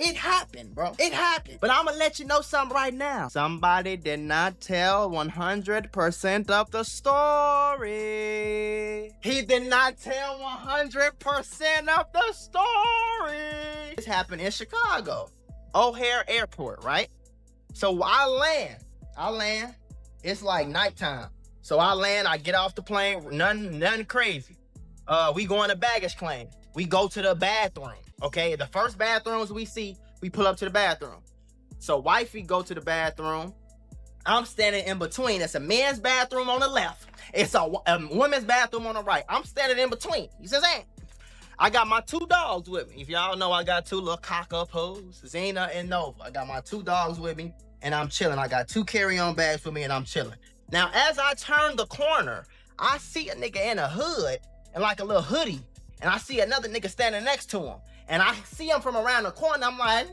It happened, bro. It happened. But I'm gonna let you know something right now. Somebody did not tell 100% of the story. He did not tell 100% of the story. This happened in Chicago. O'Hare Airport, right? So I land. It's like nighttime. So I land, I get off the plane, nothing crazy. We go into baggage claim. We go to the bathroom, okay? The first bathrooms we see, we pull up to the bathroom. So wifey go to the bathroom. I'm standing in between. It's a men's bathroom on the left. It's a women's bathroom on the right. I'm standing in between. He says, hey, I got my 2 dogs with me. If y'all know, I got 2 little cockapos, Xena and Nova. I got my 2 dogs with me, and I'm chilling. I got 2 carry-on bags with me, and I'm chilling. Now, as I turn the corner, I see a nigga in a hood and like a little hoodie. And I see another nigga standing next to him. And I see him from around the corner. I'm like,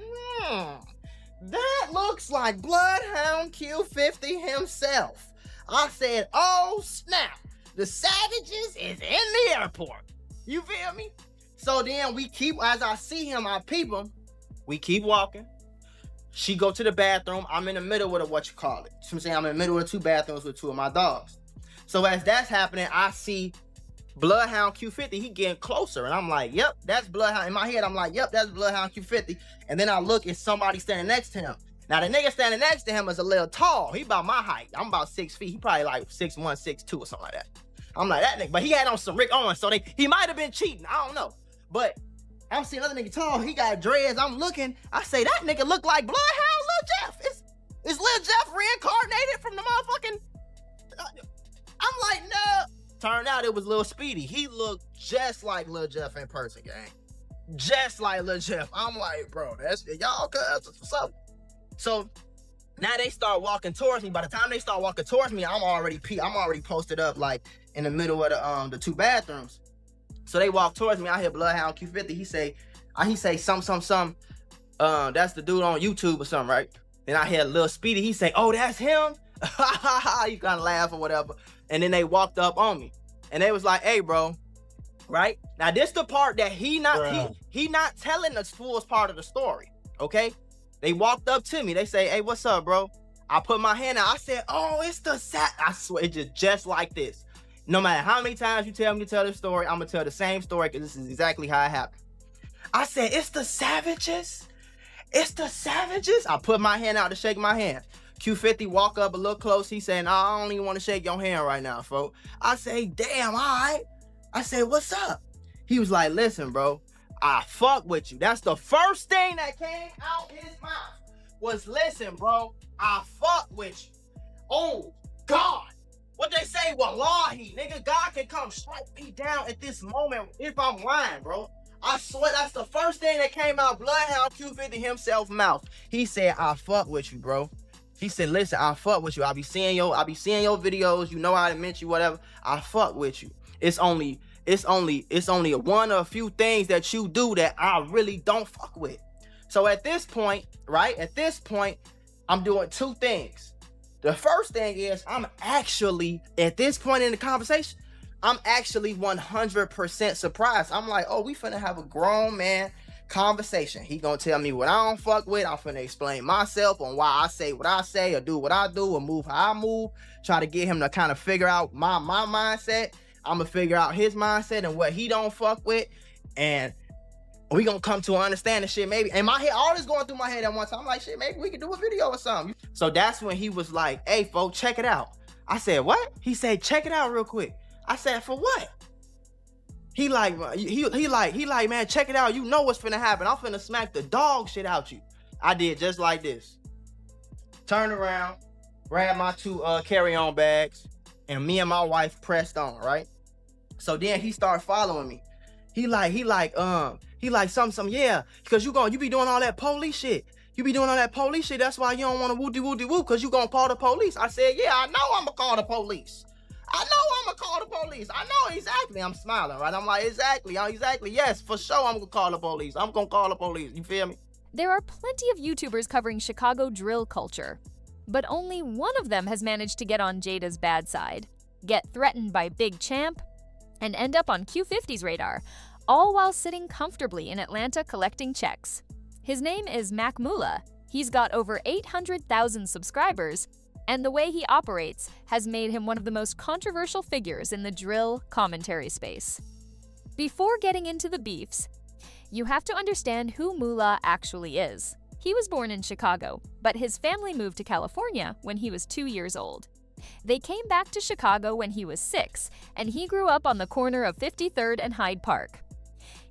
that looks like Bloodhound Q50 himself. I said, oh snap, the Savages is in the airport. You feel me? So then we keep, as I see him, I peep him. We keep walking. She go to the bathroom. I'm in the middle with what you call it. So I'm saying I'm in the middle of 2 bathrooms with 2 of my dogs. So as that's happening, I see Bloodhound Q50, he getting closer. And I'm like, yep, that's Bloodhound. In my head, I'm like, yep, that's Bloodhound Q50. And then I look, it's somebody standing next to him. Now, the nigga standing next to him is a little tall. He about my height. I'm about 6 feet. He probably like 6'1", 6'2", or something like that. I'm like, that nigga. But he had on some Rick Owens, so he might have been cheating. I don't know. But I'm seeing another nigga tall. He got dreads. I'm looking. I say, that nigga look like Bloodhound Lil Jeff. Is Lil Jeff reincarnated from the motherfucking... I'm like, no. Turned out it was Lil Speedy. He looked just like Lil Jeff in person, gang. Just like Lil Jeff. I'm like, bro, that's y'all cousins. What's up? So now they start walking towards me. By the time they start walking towards me, I'm already posted up like in the middle of the 2 bathrooms. So they walk towards me. I hear Bloodhound Q50. He say some. That's the dude on YouTube or something, right? Then I hear Lil Speedy. He say, oh, that's him. You kind of laugh or whatever. And then they walked up on me, and they was like, hey, bro, right? Now, this the part that he not telling the fullest part of the story, okay? They walked up to me. They say, hey, what's up, bro? I put my hand out. I said, oh, it's the I swear, it's just like this. No matter how many times you tell me to tell this story, I'm going to tell the same story because this is exactly how it happened. I said, it's the Savages? It's the Savages? I put my hand out to shake my hand. Q50 walk up a little close. He said, nah, I don't even want to shake your hand right now, folks. I say, damn, all right. I said, what's up? He was like, listen, bro, I fuck with you. That's the first thing that came out his mouth was, listen, bro, I fuck with you. Oh, God. What they say, wallahi, nigga, God can come strike me down at this moment if I'm lying, bro. I swear that's the first thing that came out Bloodhound Q50 himself mouth. He said, I fuck with you, bro. He said, listen, I fuck with you. I be seeing your videos. You know how to mention you, whatever. I fuck with you. It's only one or a few things that you do that I really don't fuck with. So at this point, right? At this point, I'm doing 2 things. The first thing is I'm actually, at this point in the conversation, I'm actually 100% surprised. I'm like, oh, we finna have a grown man conversation. He gonna tell me what I don't fuck with. I'm finna explain myself on why I say what I say or do what I do or move how I move. Try to get him to kind of figure out my mindset. I'm gonna figure out his mindset and what he don't fuck with. And we gonna come to an understanding shit maybe. And my head, all this going through my head at one time. I'm like, shit, maybe we could do a video or something. So that's when he was like, hey, folks, check it out. I said, what? He said, check it out real quick. I said, for what? He like, man, check it out. You know what's finna happen. I'm finna smack the dog shit out you. I did just like this. Turned around, grabbed my 2 carry-on bags, and me and my wife pressed on, right? So then he started following me. He like, something, yeah, because you be doing all that police shit. You be doing all that police shit. That's why you don't want to woo-de-woo-de-woo, because you gonna call the police. I said, yeah, I know I'm gonna call the police. I know exactly. I'm smiling, right? I'm like, exactly. Yes, for sure I'm gonna call the police. I'm gonna call the police. You feel me? There are plenty of YouTubers covering Chicago drill culture, but only one of them has managed to get on Jada's bad side, get threatened by Big Champ, and end up on Q50's radar, all while sitting comfortably in Atlanta collecting checks. His name is Mac Mula. He's got over 800,000 subscribers, and the way he operates has made him one of the most controversial figures in the drill commentary space. Before getting into the beefs, you have to understand who Mula actually is. He was born in Chicago, but his family moved to California when he was 2 years old. They came back to Chicago when he was 6, and he grew up on the corner of 53rd and Hyde Park.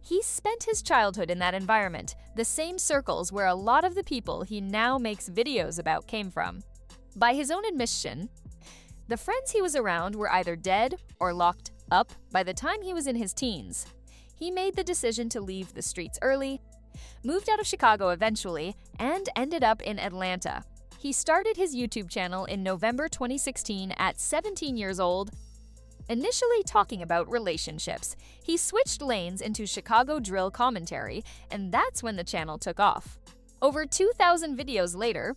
He spent his childhood in that environment, the same circles where a lot of the people he now makes videos about came from. By his own admission, the friends he was around were either dead or locked up by the time he was in his teens. He made the decision to leave the streets early, moved out of Chicago eventually, and ended up in Atlanta. He started his YouTube channel in November 2016 at 17 years old. Initially talking about relationships, he switched lanes into Chicago drill commentary, and that's when the channel took off. Over 2,000 videos later,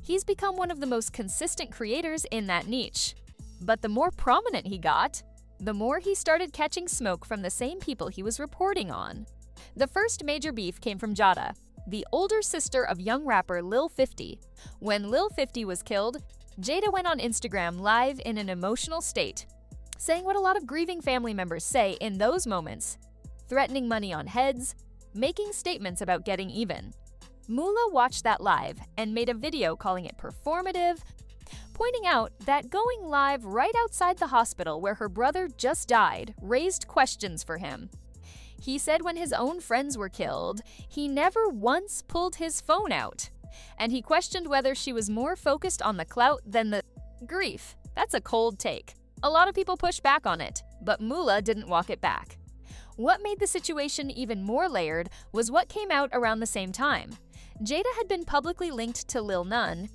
he's become one of the most consistent creators in that niche. But the more prominent he got, the more he started catching smoke from the same people he was reporting on. The first major beef came from Jada, the older sister of young rapper Lil 50. When Lil 50 was killed, Jada went on Instagram live in an emotional state, saying what a lot of grieving family members say in those moments, threatening money on heads, making statements about getting even. Mula watched that live and made a video calling it performative, pointing out that going live right outside the hospital where her brother just died raised questions for him. He said when his own friends were killed, he never once pulled his phone out, and he questioned whether she was more focused on the clout than the grief. That's a cold take. A lot of people pushed back on it, but Mula didn't walk it back. What made the situation even more layered was what came out around the same time. Jada had been publicly linked to Lil Nun,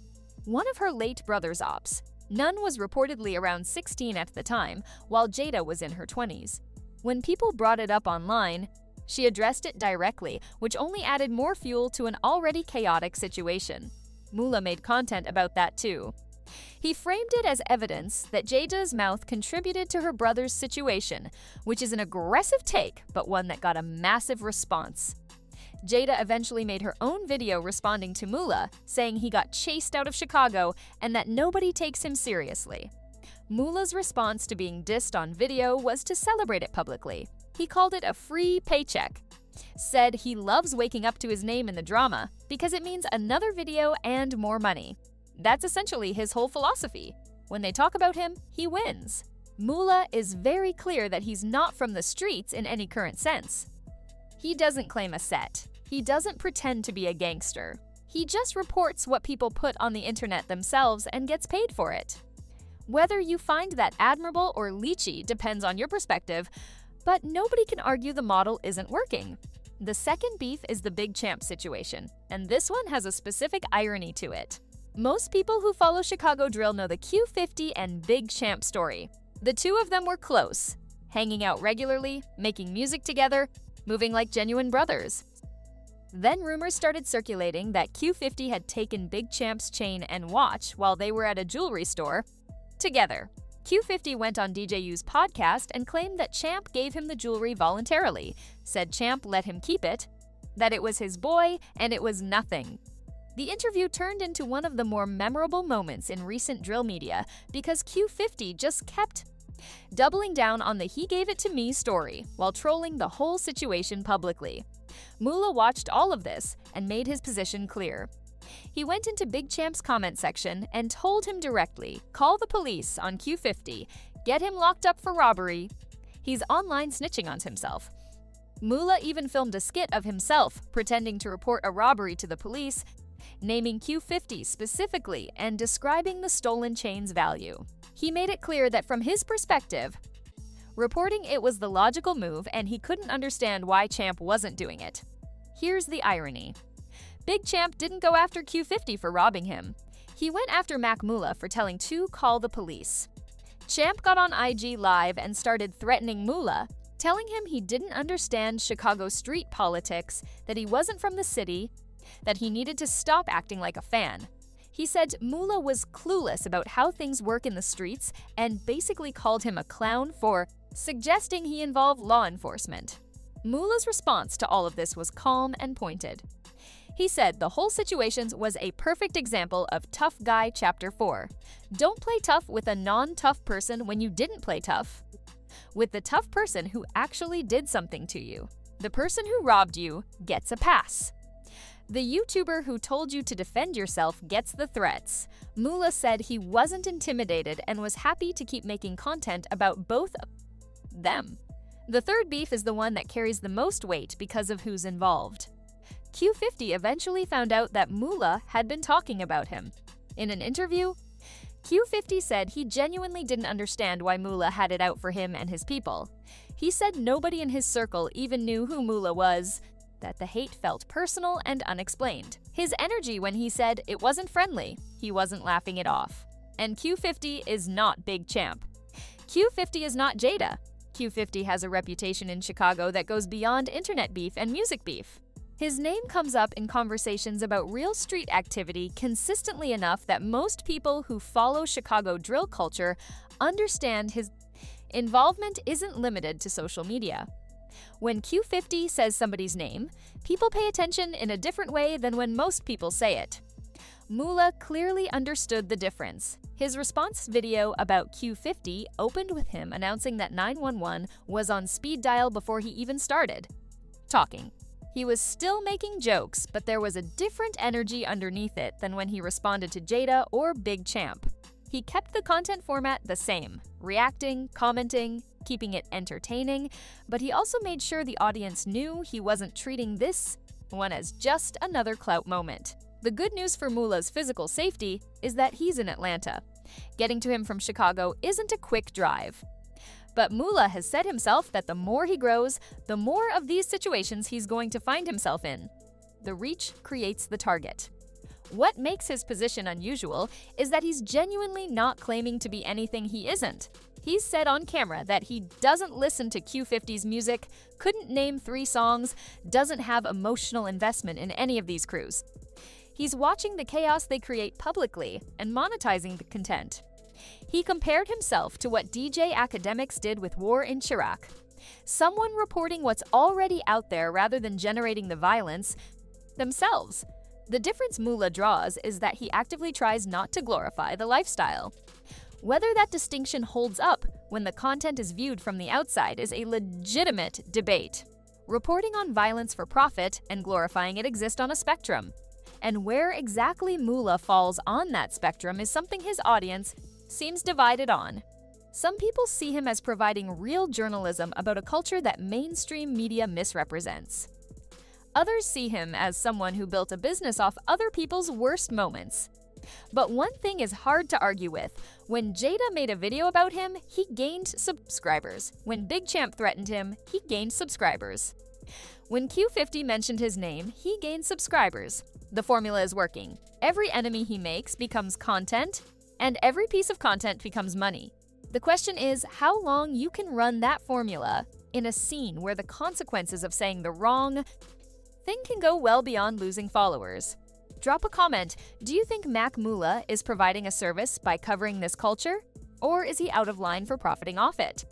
one of her late brother's ops. Nun was reportedly around 16 at the time, while Jada was in her 20s. When people brought it up online, she addressed it directly, which only added more fuel to an already chaotic situation. Mula made content about that too. He framed it as evidence that Jada's mouth contributed to her brother's situation, which is an aggressive take, but one that got a massive response. Jada eventually made her own video responding to Mula, saying he got chased out of Chicago and that nobody takes him seriously. Mula's response to being dissed on video was to celebrate it publicly. He called it a free paycheck, said he loves waking up to his name in the drama because it means another video and more money. That's essentially his whole philosophy. When they talk about him, he wins. Mula is very clear that he's not from the streets in any current sense. He doesn't claim a set. He doesn't pretend to be a gangster. He just reports what people put on the internet themselves and gets paid for it. Whether you find that admirable or leechy depends on your perspective, but nobody can argue the model isn't working. The second beef is the Big Champ situation, and this one has a specific irony to it. Most people who follow Chicago drill know the Q50 and Big Champ story. The two of them were close, hanging out regularly, making music together, moving like genuine brothers. Then rumors started circulating that Q50 had taken Big Champ's chain and watch while they were at a jewelry store together. Q50 went on DJU's podcast and claimed that Champ gave him the jewelry voluntarily, said Champ let him keep it, that it was his boy, and it was nothing. The interview turned into one of the more memorable moments in recent drill media because Q50 just kept doubling down on the "he gave it to me" story while trolling the whole situation publicly. Mula watched all of this and made his position clear. He went into Big Champ's comment section and told him directly, call the police on Q50, get him locked up for robbery. He's online snitching on himself. Mula even filmed a skit of himself pretending to report a robbery to the police, naming Q50 specifically and describing the stolen chain's value. He made it clear that from his perspective, reporting it was the logical move and he couldn't understand why Champ wasn't doing it. Here's the irony. Big Champ didn't go after Q50 for robbing him. He went after Mac Mula for telling to call the police. Champ got on IG Live and started threatening Mula, telling him he didn't understand Chicago street politics, that he wasn't from the city, that he needed to stop acting like a fan. He said Mula was clueless about how things work in the streets and basically called him a clown for suggesting he involved law enforcement. Mula's response to all of this was calm and pointed. He said the whole situation was a perfect example of Tough Guy Chapter 4. Don't play tough with a non-tough person when you didn't play tough with the tough person who actually did something to you. The person who robbed you gets a pass. The YouTuber who told you to defend yourself gets the threats. Moolah said he wasn't intimidated and was happy to keep making content about both of them. The third beef is the one that carries the most weight because of who's involved. Q50 eventually found out that Moolah had been talking about him. In an interview, Q50 said he genuinely didn't understand why Moolah had it out for him and his people. He said nobody in his circle even knew who Moolah was, that the hate felt personal and unexplained. His energy when he said it wasn't friendly, he wasn't laughing it off. And Q50 is not Big Champ. Q50 is not Jada. Q50 has a reputation in Chicago that goes beyond internet beef and music beef. His name comes up in conversations about real street activity consistently enough that most people who follow Chicago drill culture understand his involvement isn't limited to social media. When Q50 says somebody's name, people pay attention in a different way than when most people say it. Moolah clearly understood the difference. His response video about Q50 opened with him announcing that 911 was on speed dial before he even started talking. He was still making jokes, but there was a different energy underneath it than when he responded to Jada or Big Champ. He kept the content format the same, reacting, commenting, keeping it entertaining, but he also made sure the audience knew he wasn't treating this one as just another clout moment. The good news for Moolah's physical safety is that he's in Atlanta. Getting to him from Chicago isn't a quick drive. But Moolah has said himself that the more he grows, the more of these situations he's going to find himself in. The reach creates the target. What makes his position unusual is that he's genuinely not claiming to be anything he isn't. He's said on camera that he doesn't listen to Q50's music, couldn't name 3 songs, doesn't have emotional investment in any of these crews. He's watching the chaos they create publicly and monetizing the content. He compared himself to what DJ academics did with war in Iraq. Someone reporting what's already out there rather than generating the violence themselves. The difference Moolah draws is that he actively tries not to glorify the lifestyle. Whether that distinction holds up when the content is viewed from the outside is a legitimate debate. Reporting on violence for profit and glorifying it exist on a spectrum. And where exactly Moolah falls on that spectrum is something his audience seems divided on. Some people see him as providing real journalism about a culture that mainstream media misrepresents. Others see him as someone who built a business off other people's worst moments. But one thing is hard to argue with. When Jada made a video about him, he gained subscribers. When Big Champ threatened him, he gained subscribers. When Q50 mentioned his name, he gained subscribers. The formula is working. Every enemy he makes becomes content, and every piece of content becomes money. The question is how long you can run that formula in a scene where the consequences of saying the wrong thing can go well beyond losing followers. Drop a comment. Do you think Mac Moolah is providing a service by covering this culture? Or is he out of line for profiting off it?